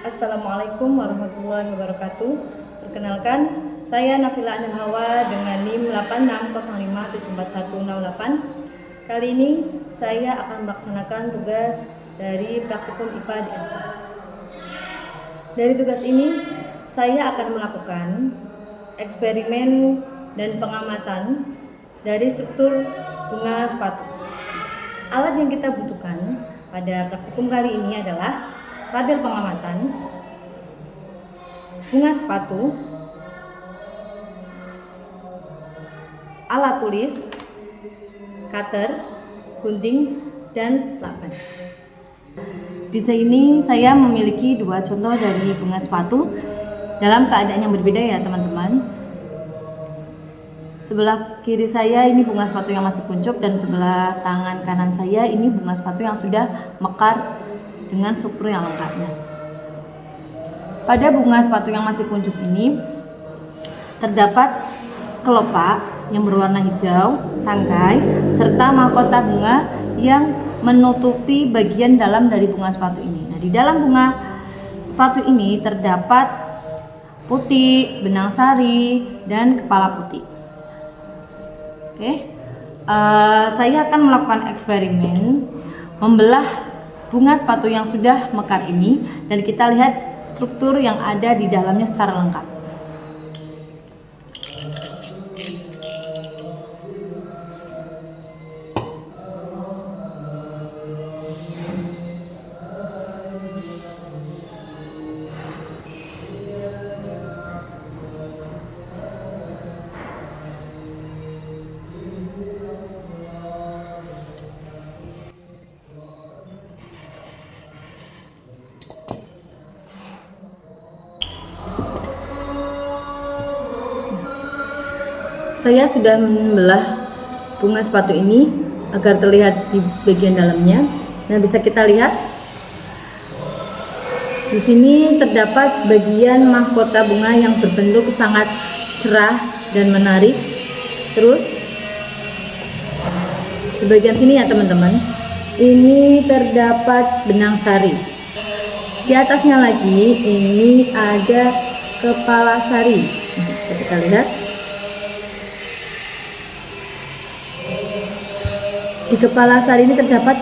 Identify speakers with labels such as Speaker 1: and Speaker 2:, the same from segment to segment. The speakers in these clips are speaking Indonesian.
Speaker 1: Assalamualaikum warahmatullahi wabarakatuh. Perkenalkan, saya Nafila Anil Hawa dengan NIM 8605744168. Kali ini saya akan melaksanakan tugas dari praktikum IPA di SK. Dari tugas ini, saya akan melakukan eksperimen dan pengamatan dari struktur bunga sepatu. Alat yang kita butuhkan pada praktikum kali ini adalah tabel pengamatan, bunga sepatu, alat tulis, cutter, gunting, dan lakban. Di sini saya memiliki dua contoh dari bunga sepatu dalam keadaan yang berbeda ya teman-teman. Sebelah kiri saya ini bunga sepatu yang masih kuncup, dan sebelah tangan kanan saya ini bunga sepatu yang sudah mekar dengan struktur yang lengkap. Pada bunga sepatu yang masih kuncup ini terdapat kelopak yang berwarna hijau, tangkai, serta mahkota bunga yang menutupi bagian dalam dari bunga sepatu ini. Nah, di dalam bunga sepatu ini terdapat putik, benang sari, dan kepala putik. Saya akan melakukan eksperimen membelah bunga sepatu yang sudah mekar ini, dan kita lihat struktur yang ada di dalamnya secara lengkap. Saya sudah membelah bunga sepatu ini agar terlihat di bagian dalamnya. Nah, bisa kita lihat di sini terdapat bagian mahkota bunga yang berbentuk sangat cerah dan menarik. Terus di bagian sini ya teman-teman, ini terdapat benang sari. Di atasnya lagi ini ada kepala sari. Bisa kita lihat. Di kepala sari ini terdapat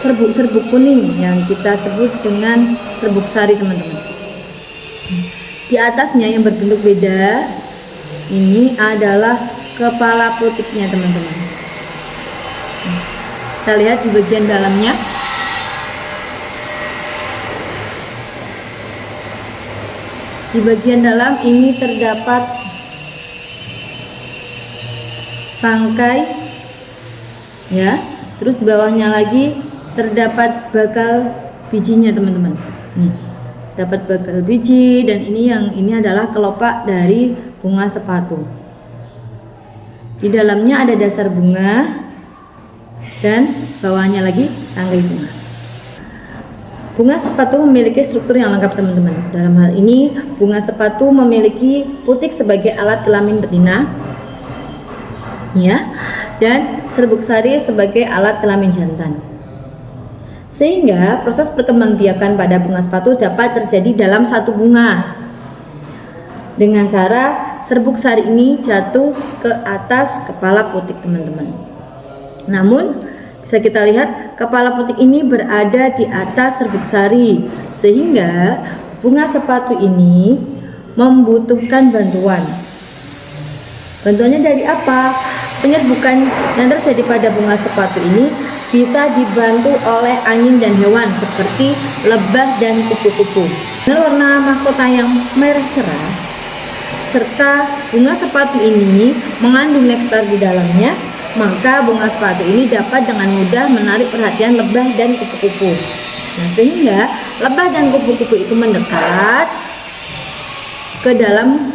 Speaker 1: serbuk-serbuk kuning yang kita sebut dengan serbuk sari, teman-teman. Di atasnya yang berbentuk beda, ini adalah kepala putiknya, teman-teman. Kita lihat di bagian dalamnya. Di bagian dalam ini terdapat tangkai ya, terus bawahnya lagi terdapat bakal bijinya, teman-teman. Nih, dapat bakal biji, dan ini adalah kelopak dari bunga sepatu. Di dalamnya ada dasar bunga, dan bawahnya lagi tangkai bunga. Bunga sepatu memiliki struktur yang lengkap, teman-teman. Dalam hal ini, bunga sepatu memiliki putik sebagai alat kelamin betina, ya, dan serbuk sari sebagai alat kelamin jantan. Sehingga proses perkembangbiakan pada bunga sepatu dapat terjadi dalam satu bunga dengan cara serbuk sari ini jatuh ke atas kepala putik, teman-teman. Namun bisa kita lihat kepala putik ini berada di atas serbuk sari, sehingga bunga sepatu ini membutuhkan bantuan. Bantuannya dari apa? Penyerbukan yang terjadi pada bunga sepatu ini bisa dibantu oleh angin dan hewan seperti lebah dan kupu-kupu. Dengan warna mahkota yang merah cerah, serta bunga sepatu ini mengandung nektar di dalamnya, maka bunga sepatu ini dapat dengan mudah menarik perhatian lebah dan kupu-kupu. Nah, sehingga lebah dan kupu-kupu itu mendekat ke dalam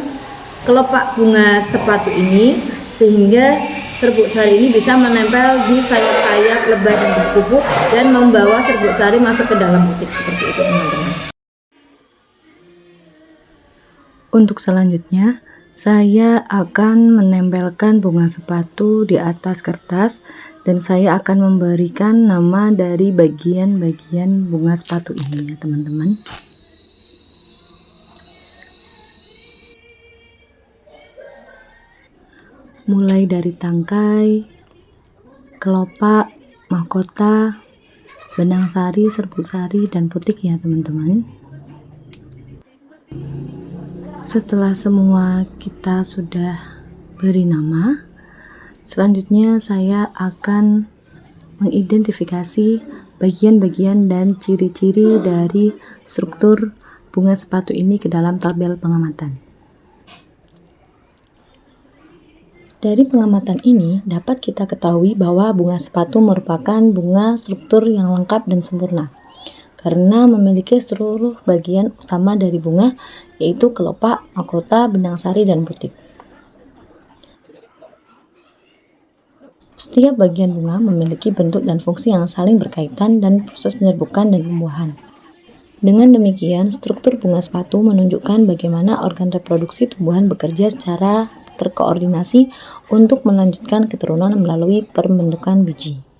Speaker 1: kelopak bunga sepatu ini, sehingga serbuk sari ini bisa menempel di sayap-sayap lebah dan kupu-kupu dan membawa serbuk sari masuk ke dalam putik, seperti itu, teman-teman. Untuk selanjutnya, saya akan menempelkan bunga sepatu di atas kertas, dan saya akan memberikan nama dari bagian-bagian bunga sepatu ini ya teman-teman. mulai dari tangkai, kelopak, mahkota, benang sari, serbuk sari, dan putik ya teman-teman. Setelah semua kita sudah beri nama, selanjutnya saya akan mengidentifikasi bagian-bagian dan ciri-ciri dari struktur bunga sepatu ini ke dalam tabel pengamatan. Dari pengamatan ini dapat kita ketahui bahwa bunga sepatu merupakan bunga struktur yang lengkap dan sempurna karena memiliki seluruh bagian utama dari bunga, yaitu kelopak, mahkota, benang sari, dan putik. Setiap bagian bunga memiliki bentuk dan fungsi yang saling berkaitan dan proses penyerbukan dan pembuahan. Dengan demikian, struktur bunga sepatu menunjukkan bagaimana organ reproduksi tumbuhan bekerja secara terkoordinasi untuk melanjutkan keturunan melalui pembentukan biji.